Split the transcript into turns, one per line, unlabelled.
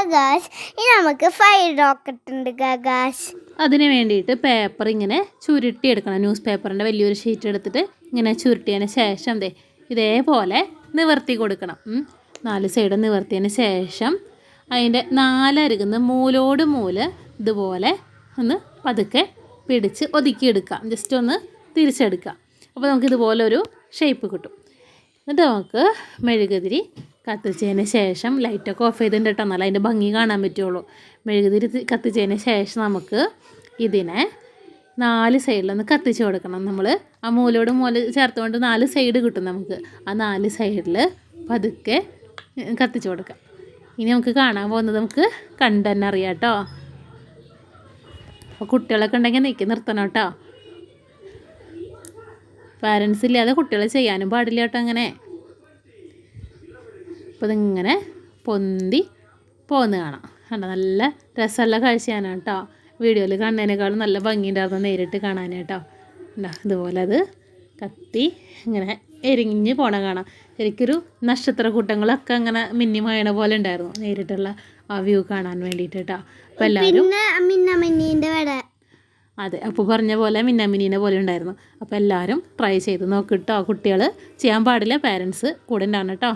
ഗാഗാസ് ഇനി നമുക്ക് fire rocket ഉണ്ട് ഗാഗാസ്.
അതിന് വേണ്ടിയിട്ട് പേപ്പർ ഇങ്ങനെ ചുരുട്ടിയെടുക്കണം. ന്യൂസ് പേപ്പറിൻ്റെ വലിയൊരു ഷീറ്റ് എടുത്തിട്ട് ഇങ്ങനെ ചുരുട്ടിയതിന് ശേഷം ഇതേപോലെ നിവർത്തി കൊടുക്കണം. 4 സൈഡ് നിവർത്തിയതിന് ശേഷം അതിൻ്റെ 4 അരികുന്ന മൂലോട് മൂല് ഇതുപോലെ ഒന്ന് പതുക്കെ പിടിച്ച് ഒതുക്കിയെടുക്കാം. ജസ്റ്റ് ഒന്ന് തിരിച്ചെടുക്കാം. അപ്പോൾ നമുക്ക് ഇതുപോലൊരു ഷേപ്പ് കിട്ടും. എന്നിട്ട് നമുക്ക് മെഴുകുതിരി കത്തിച്ചതിന് ശേഷം ലൈറ്റൊക്കെ ഓഫ് ചെയ്തിട്ട് കേട്ടോ, എന്നാലും അതിൻ്റെ ഭംഗി കാണാൻ പറ്റുള്ളൂ. മെഴുകുതിരി കത്തിച്ചതിന് ശേഷം നമുക്ക് ഇതിനെ 4 സൈഡിലൊന്ന് കത്തിച്ച് കൊടുക്കണം. നമ്മൾ ആ മൂലോട് മൂല ചേർത്തുകൊണ്ട് 4 സൈഡ് കിട്ടും നമുക്ക്. ആ 4 സൈഡിൽ പതുക്കെ കത്തിച്ച് കൊടുക്കാം. ഇനി നമുക്ക് കാണാൻ പോകുന്നത് നമുക്ക് കണ്ടു തന്നെ അറിയാം കേട്ടോ. അപ്പോൾ കുട്ടികളൊക്കെ ഉണ്ടെങ്കിൽ നിർത്തണം കേട്ടോ. പാരൻസ് ഇല്ലാതെ കുട്ടികൾ ചെയ്യാനും പാടില്ല കേട്ടോ അങ്ങനെ. അപ്പോൾ ഇതിങ്ങനെ പൊന്തി പോകുന്ന കാണാം. കണ്ടോ, നല്ല രസമുള്ള കാഴ്ചയാണ് കേട്ടോ. വീഡിയോയിൽ കാണുന്നതിനേക്കാളും നല്ല ഭംഗിയുണ്ടായിരുന്നു നേരിട്ട് കാണാൻ കേട്ടോ. ഇതുപോലെ അത് കത്തി ഇങ്ങനെ എരിഞ്ഞ് പോണ കാണാം. ശരിക്കൊരു നക്ഷത്ര കൂട്ടങ്ങളൊക്കെ അങ്ങനെ മിന്നിമയണ പോലെ ഉണ്ടായിരുന്നു നേരിട്ടുള്ള ആ വ്യൂ കാണാൻ വേണ്ടിയിട്ട് കേട്ടോ. അപ്പോൾ എല്ലാവരും അതെ, അപ്പോൾ പറഞ്ഞ പോലെ മിന്നാമിനീനെ പോലെ ഉണ്ടായിരുന്നു. അപ്പോൾ എല്ലാവരും ട്രൈ ചെയ്ത് നോക്കിട്ടോ. കുട്ടികൾ ചെയ്യാൻ പാടില്ല, പാരൻസ് കൂടെ ഉണ്ടാവണം കേട്ടോ.